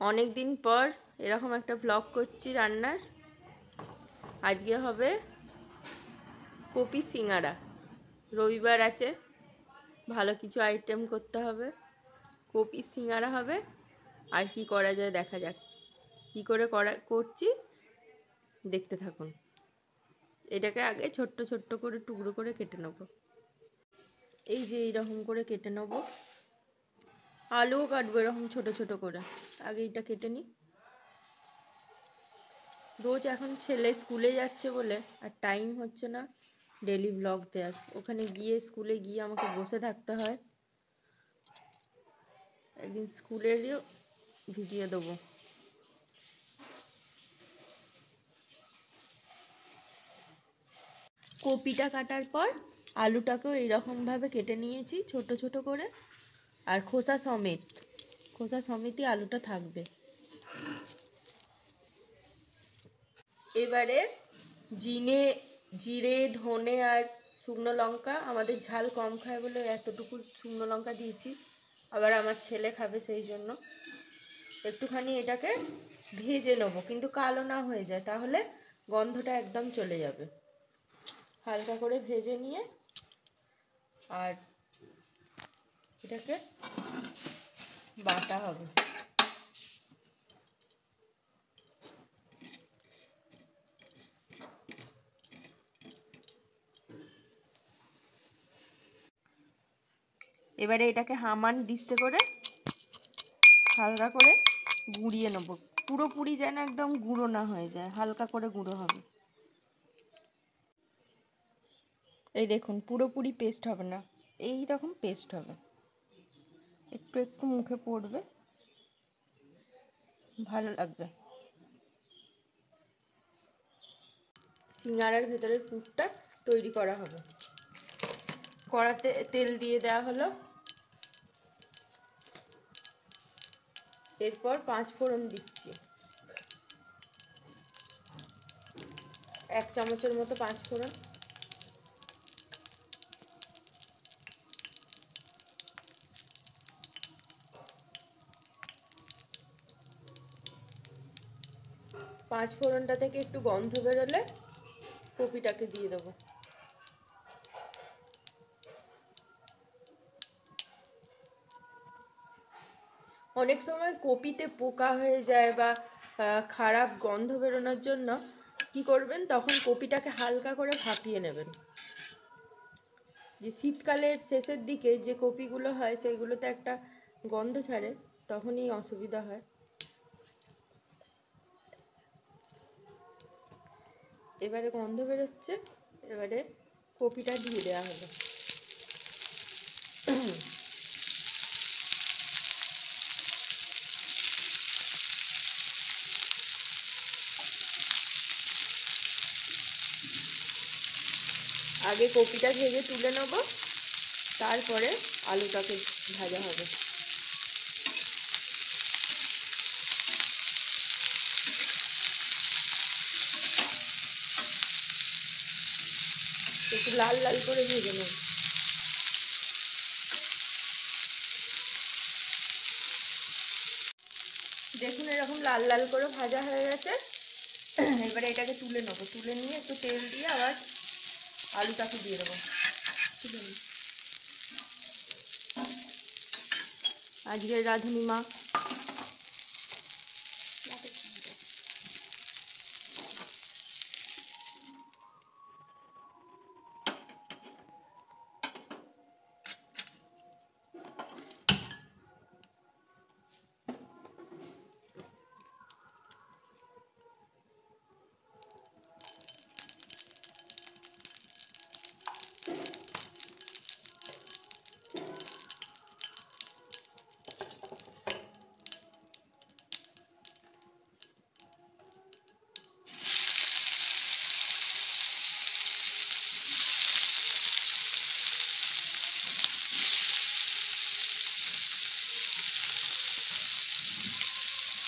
অনেক দিন পর এরকম একটা ব্লগ করছি রান্নার। আজকে হবে কপি সিঙ্গারা। রবিবার আছে, ভালো কিছু আইটেম করতে হবে। কপি সিঙ্গারা হবে, আর কি করা যায় দেখা যাক। কি করে করছি দেখতে থাকুন। এটাকে আগে ছোট্ট ছোট্ট করে টুকরো করে কেটে নেব। এই যে এইরকম করে কেটে নেব। আলুও কাটবো এরকম ছোট ছোট করে। আগে এটা কেটে নিই। রোজ এখন ছেলে স্কুলে যাচ্ছে বলে আর টাইম হচ্ছে না ডেলি ব্লগ দেওয়ার। ওখানে গিয়ে স্কুলে গিয়ে আমাকে বসে থাকতে হয়। একদিন স্কুলেরও ভিডিও দেবো। কপিটা কাটার পর আলুটাকেও এইরকমভাবে কেটে নিয়েছি ছোট ছোট করে, আর খোসা সমেতই আলুটা থাকবে। এবারে জিরে ধনে আর শুকনো লঙ্কা, আমাদের ঝাল কম খায় বলে এতটুকু শুকনো লঙ্কা দিয়েছি, আবার আমার ছেলে খাবে সেই জন্য একটুখানি এটাকে ভেজে নেবো, কিন্তু কালো না হয়ে যায়, তাহলে গন্ধটা একদম চলে যাবে। হালকা করে ভেজে নিয়ে আর এটাকে বাটা হবে। এবারে এটাকে হামান দিস্তে করে হালকা করে গুঁড়িয়ে নেবো। পুরোপুরি যেন একদম গুঁড়ো না হয়ে যায়, হালকা করে গুঁড়ো হবে। এই দেখুন, পুরোপুরি পেস্ট হবে না, এই রকম পেস্ট হবে। একটু একটু মুখে পড়বে, ভালো লাগবে। সিঙ্গারার ভেতরের পুরটা তৈরি করা হবে। কড়াতে তেল দিয়ে দেওয়া হলো। এরপর 5 ফোড়ন দিচ্ছি, 1 চামচের মতো 5 ফোড়ন। পাঁচ ফোড়নটা থেকে একটু গন্ধ বেরোলে কপিটাকে দিয়ে দেবো। অনেক সময় কপিতে পোকা হয়ে যায় বা খারাপ গন্ধ বেরোনোর জন্য কি করবেন, তখন কপিটাকে হালকা করে ভাপিয়ে নেবেন। যে শীতকালের শেষের দিকে যে কপিগুলো হয় সেইগুলোতে একটা গন্ধ ছাড়ে, তখনই অসুবিধা হয়। এবারে গন্ধ বেরোচ্ছে, এবারে কপিটা দিয়ে দেওয়া হলো। আগে কপিটা ভেজে তুলে নেব, তারপরে আলুটাকে ভাজা হবে। একটু লাল লাল করে ভেজে নেব। দেখুন এরকম লাল লাল করে ভাজা হয়ে গেছে। এবারে এটাকে তুলে নেবো। তুলে নিয়ে একটু তেল দিয়ে আবার আলুটাকে দিয়ে দেবো। আজকের রাঁধুনি মা।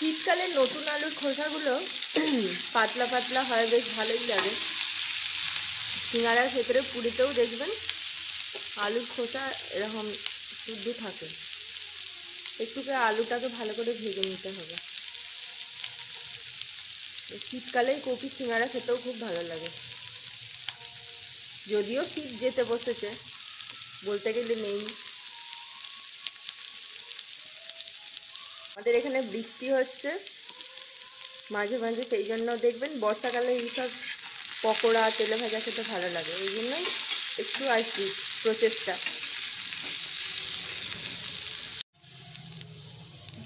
শীতকালে নতুন আলুর খোসাগুলো পাতলা পাতলা হয়, বেশ ভালোই লাগে। সিঙ্গারার ভেতরে পুরিতেও দেখবেন আলুর খোসা এরকম শুদ্ধ থাকে। একটু করে আলুটাকে ভালো করে ভেজে নিতে হবে। শীতকালে কপি সিঙ্গারা খেতেও খুব ভালো লাগে। যদিও শীত যেতে বসেছে, বলতে গেলে নেই। আমাদের এখানে বৃষ্টি হচ্ছে মাঝে মাঝে, সেই জন্য দেখবেন বর্ষাকালে এইসব পকোড়া তেলে ভাজা খেতে ভালো লাগে, এই জন্যই একটু আর কি প্রচেষ্টা।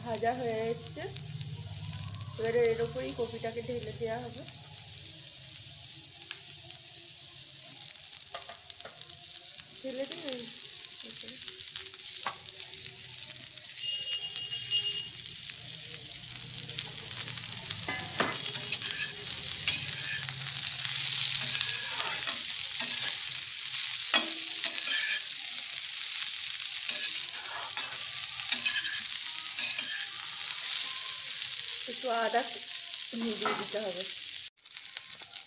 ভাজা হয়ে এসছে, এবারে এর ওপরেই কপিটাকে ঢেলে দেওয়া হবে। ঢেলে দিন। একটু আদা দিয়ে দিতে হবে।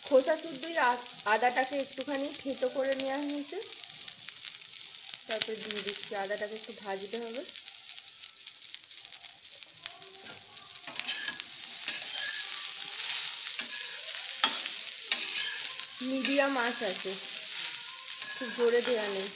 খোসা শুদ্ধই আদাটাকে একটুখানি থেঁতো করে নেওয়া হয়েছে, তারপরে দিয়ে দিচ্ছি। আদাটাকে একটু ভাজতে হবে। মিডিয়াম আঁচ আছে, খুব জোরে দেওয়া নেই।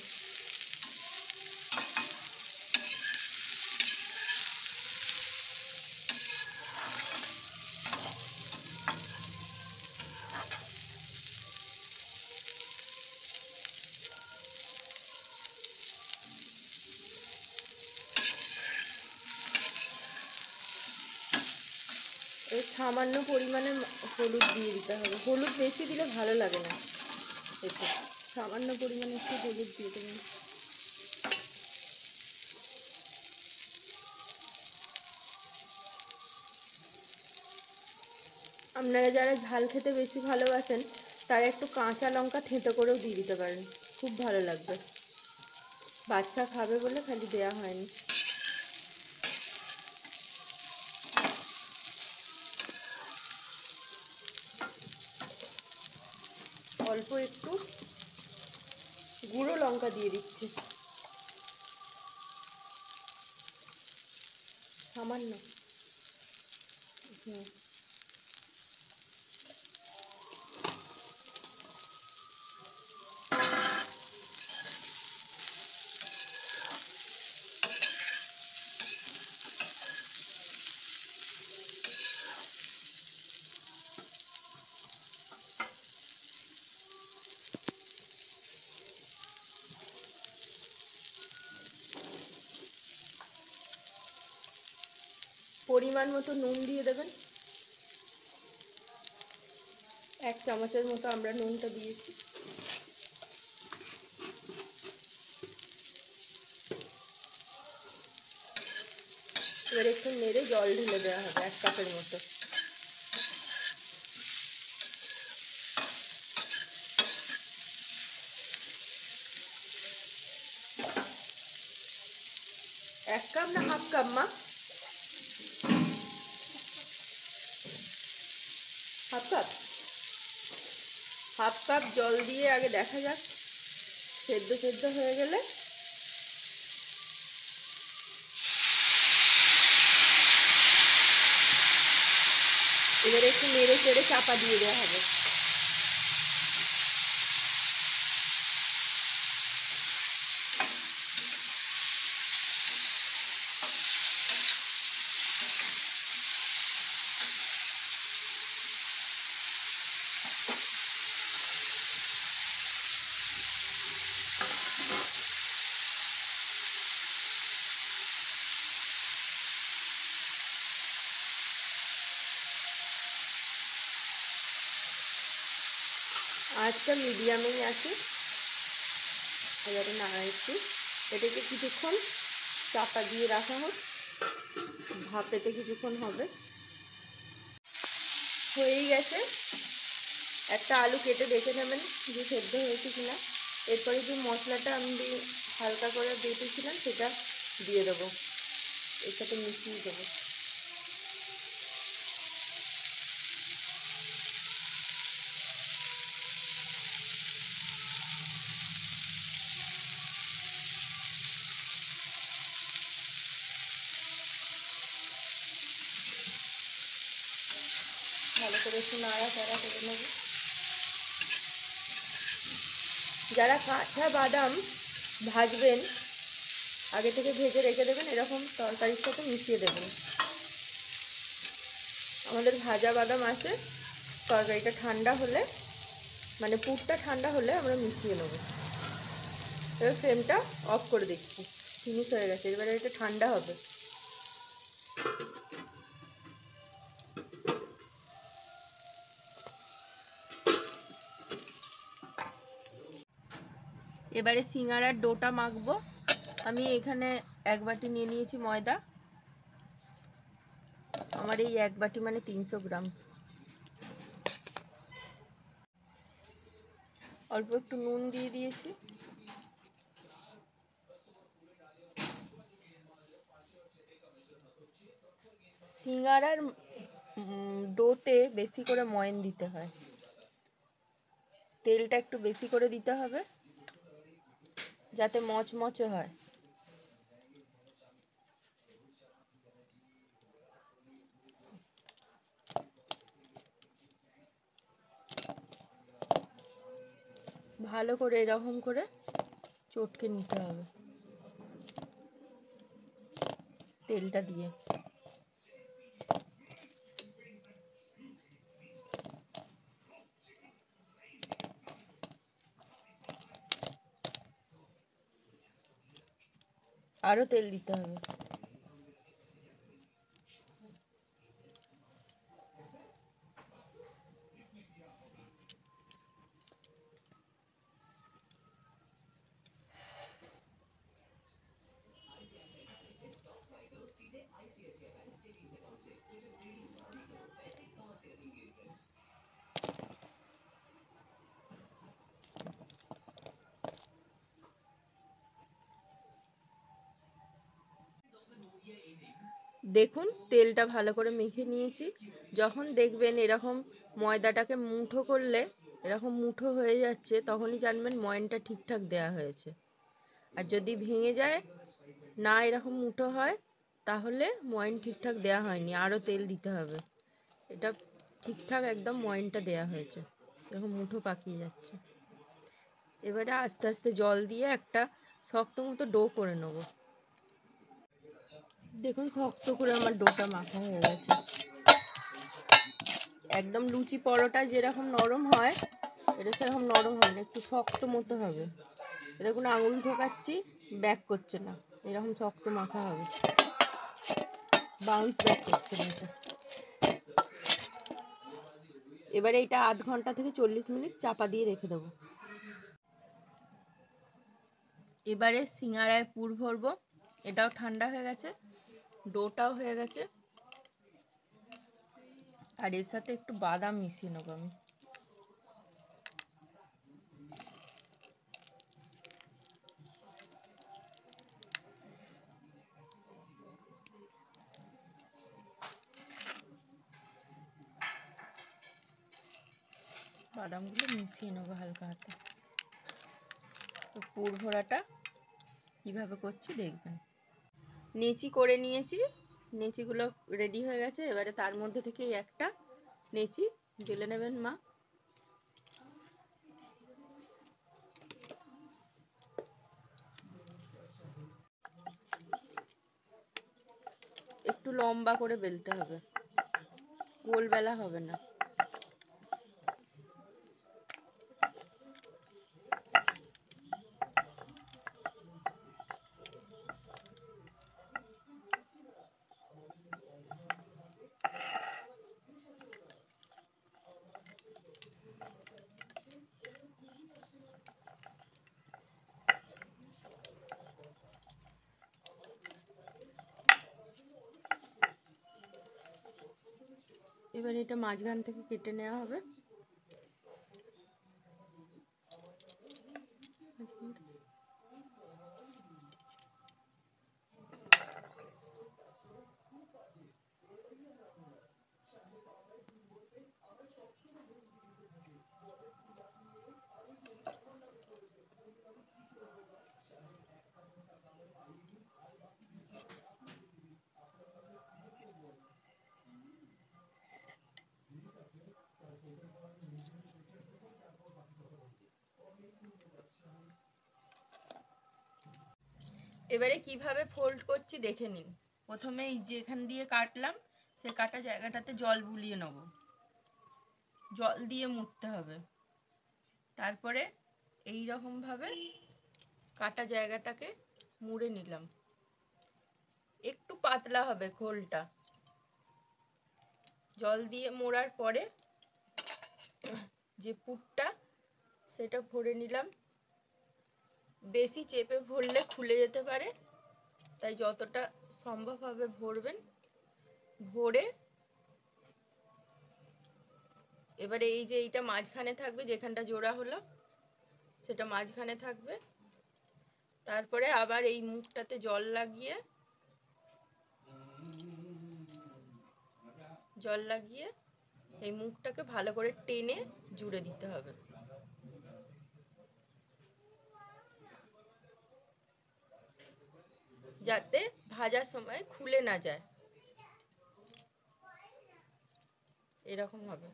এই সামান্য পরিমাণে হলুদ দিয়ে দিতে হবে। হলুদ বেশি দিলে ভালো লাগে না, এতে সামান্য পরিমাণে একটু হলুদ দিয়ে দেবেন। আপনারা যারা ঝাল খেতে বেশি ভালোবাসেন তারা একটু কাঁচা লঙ্কা থেঁতো করেও দিয়ে দিতে পারেন, খুব ভালো লাগবে। বাচ্চা খাবে বলে খালি দেয়া হয়নি। অল্প একটু গুঁড়ো লঙ্কা দিয়ে দিচ্ছি, সামান্য। পরিমাণ মতো নুন দিয়ে দেবেন। 1 চামচের মতো আমরা নুনটা দিয়েছি। এবার একটু নেড়ে জল ঢেলে দেওয়া হবে 1 কাপের মতো। এক কাপ না হাফ কাপ মা? Half cup. হাফ কাপ জল দিয়ে আগে দেখা যাক, সেদ্ধ হয়ে গেলে এবারে একটু নেড়ে চেড়ে চাপা দিয়ে দেওয়া হবে। আঁচটা মিডিয়ামেই আছে। এবারে নাড়াচ্ছি, এটাকে কিছুক্ষণ চাপা দিয়ে রাখা হোক, ভাপেতে কিছুক্ষণ হবে। হয়েই গেছে। একটা আলু কেটে দেখে নেবেন যে সেদ্ধ হয়েছে কিনা। এরপরে যে মশলাটা আমি হালকা করে বেটেছিলাম সেটা দিয়ে দেবো, এর সাথে মিশিয়ে দেবো। ভালো করে একটু নাড়াচাড়া করে নেব। যারা কাঁচা বাদাম ভাজবেন আগে থেকে ভেজে রেখে দেবেন, এরকম তরকারির সাথে মিশিয়ে দেবেন। আমাদের ভাজা বাদাম আছে, তরকারিটা ঠান্ডা হলে মানে পুরটা ঠান্ডা হলে আমরা মিশিয়ে নেব। এবার ফ্লেমটা অফ করে দিচ্ছি, ফিনিশ হয়ে গেছে। এবারে এটা ঠান্ডা হবে। এবারে সিঙ্গারার ডোটা মাখবো। আমি এখানে 1 বাটি নিয়ে নিয়েছি ময়দা। আমার এই 1 বাটি মানে 300 গ্রাম। অল্প একটু নুন দিয়ে দিয়েছি। সিঙ্গারার ডোতে বেশি করে ময়ন দিতে হয়, তেলটা একটু বেশি করে দিতে হবে যাতে মচমচে হয়। ভালো করে এরকম করে চটকে নিতে হবে তেলটা দিয়ে। আরো তেল দিতে হবে। দেখুন তেলটা ভালো করে মেখে নিয়েছি। যখন দেখবেন এরকম ময়দাটাকে মুঠো করলে এরকম মুঠো হয়ে যাচ্ছে, তখনই জানবেন ময়নটা ঠিকঠাক দেয়া হয়েছে। আর যদি ভেঙে যায়, না এরকম মুঠো হয়, তাহলে ময়ন ঠিকঠাক দেয়া হয়নি, আরও তেল দিতে হবে। এটা ঠিকঠাক একদম ময়নটা দেয়া হয়েছে, এরকম মুঠো পাকিয়ে যাচ্ছে। এবারে আস্তে আস্তে জল দিয়ে একটা শক্ত মতো ডো করে নেব। দেখুন শক্ত করে আমার ডোটা মাখা হয়ে গেছে। একদম লুচি পরোটা যেরকম নরম হয়, এটা সেরকম নরম হবে না, একটু শক্ত মতো হবে। দেখুন আঙুল ঢোকাচ্ছি, ব্যাক করছে না, এরকম শক্ত মাখা হবে, বাউন্স ব্যাক করছে না এটা। এবারে এটা আধ ঘন্টা থেকে 40 মিনিট চাপা দিয়ে রেখে দেবো। এবারে সিঙ্গারায় পুর ভরবো। এটাও ঠান্ডা হয়ে গেছে, ডোটাও হয়ে গেছে, আর এর সাথে একটু বাদাম মিশিয়ে নেবো আমি। বাদামগুলো মিশিয়ে নেবো হালকা হাতে। তো পুর ভরাটা কীভাবে করছি দেখবেন। নেচি করে নিয়েছি, নেচিগুলো রেডি হয়ে গেছে। এবারে তার মধ্যে থেকে একটা নেচি ঢেলে নেবেন মা। একটু লম্বা করে বেলতে হবে, গোল বেলা হবে না। এবার এটা মাঝখান থেকে কেটে নেওয়া হবে। এবারে কিভাবে ফোল্ড করছি দেখে নিন। প্রথমে এই যেখান দিয়ে কাটলাম সে কাটা জায়গাটাতে জল বুলিয়ে নেব, জল দিয়ে মুড়তে হবে। তারপরে এই রকম ভাবে কাটা জায়গাটাকে মুড়ে নিলাম। একটু পাতলা হবে খোলটা। জল দিয়ে মোড়ার পরে যে পুরটা সেটা ভরে নিলাম। বেশি চেপে ভরলে খুলে যেতে পারে, তাই যতটা সম্ভব হবে ভরবেন। ভরে এবারে এই যে এইটা মাঝখানে থাকবে, যেখানটা জোড়া হলো সেটা মাঝখানে থাকবে। তারপরে আবার এই মুখটাতে জল লাগিয়ে এই মুখটাকে ভালো করে টেনে জুড়ে দিতে হবে, যাতে ভাজার সময় খুলে না যায়। এরকম হবে।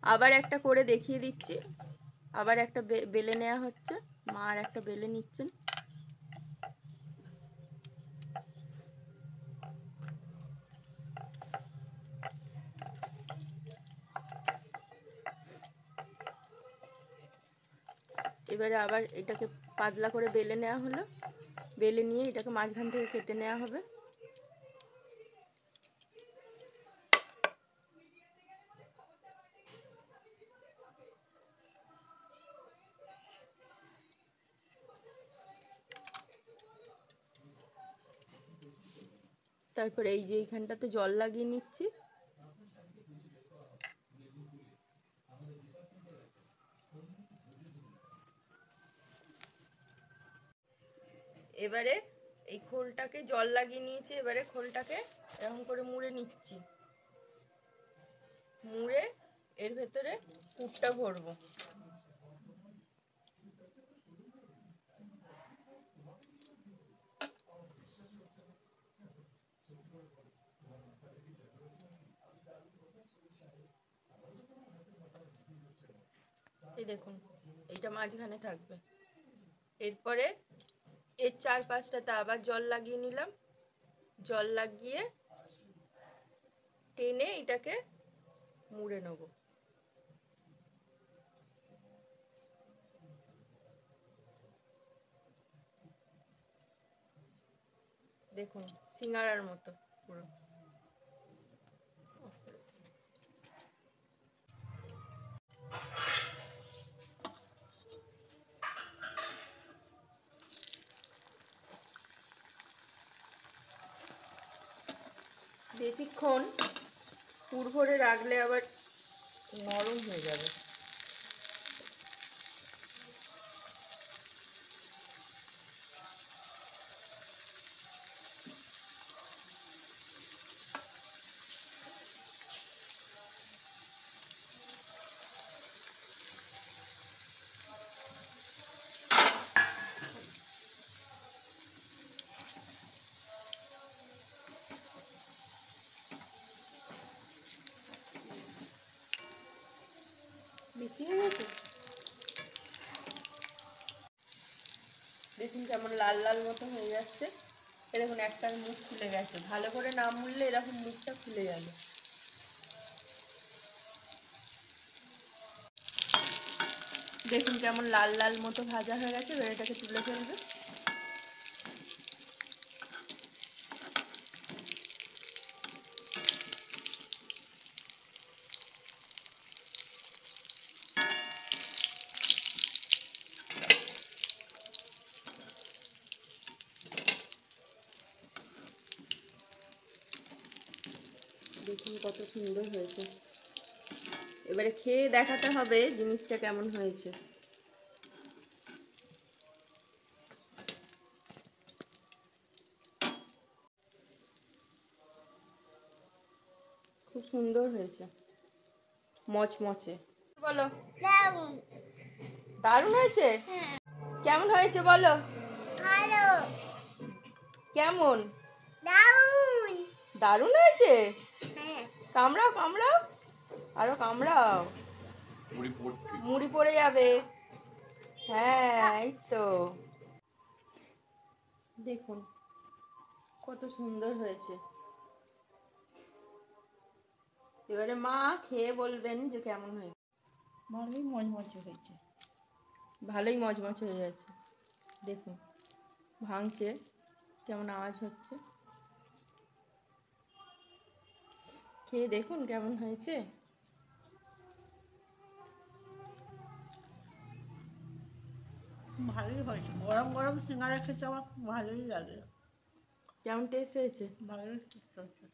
আবার একটা করে দেখিয়ে দিচ্ছি। আবার একটা বেলে নেওয়া হচ্ছে, মা আর একটা বেলে নিচ্ছেন। এবারে আবার এটাকে পাতলা করে বেলে নেওয়া হলো। বেলে নিয়ে এটাকে মাঝখান থেকে কেটে নেওয়া হবে। তারপরে এই যে এইখানটাতে জল লাগিয়ে নিচ্ছি। এবারে এই খোলটাকে জল লাগিয়ে নিয়েছি। এবারে খোলটাকে এরকম করে মুড়ে নিচ্ছি। মুড়ে এর ভেতরে পুরটা ভরবো। এই দেখুন, এইটা মাঝখানে থাকবে। এরপরে এর চারপাশটাতে আবার জল লাগিয়ে নিলাম। জল লাগিয়ে টেনে এটাকে মুড়ে নেব। দেখুন সিঙ্গারার মতো পুরো। বেশিক্ষণ পুর ভরে রাখলে আবার নরম হয়ে যাবে। বেশি হয়ে গেছে। দেখুন কেমন লাল লাল মতো হয়ে যাচ্ছে। এরকম একটা মুখ খুলে গেছে। ভালো করে না মুড়লে এরকম মুখটা খুলে যাবে। দেখুন কেমন লাল লাল মতো ভাজা হয়ে গেছে। এবার এটাকে তুলে ফেলবে। দেখুন কত সুন্দর হয়েছে। এবারে খেয়ে দেখাতে হবে জিনিসটা কেমন হয়েছে। খুব সুন্দর হয়েছে, মচমচে। বলো। দারুণ। দারুণ হয়েছে? কেমন হয়েছে বলো? ভালো। কেমন? দারুণ। দারুণ হয়েছে? হ্যাঁ। কামড়াও কামড়াও, আরো কামড়াও। মুড়ি পড়ে যাবে। হ্যাঁ এই তো দেখুন কত সুন্দর হয়েছে। এবারে মা খেয়ে বলবেন যে কেমন হয়েছে। ভালোই মচমচে হয়েছে। ভালোই মচমচ হয়ে যাচ্ছে। দেখুন ভাঙছে কেমন আওয়াজ হচ্ছে। খেয়ে দেখুন কেমন হয়েছে। ভালোই হয়েছে, গরম গরম সিঙ্গারা খেতে আমার খুব ভালোই লাগে। কেমন টেস্ট হয়েছে? ভালোই টেস্ট হয়েছে।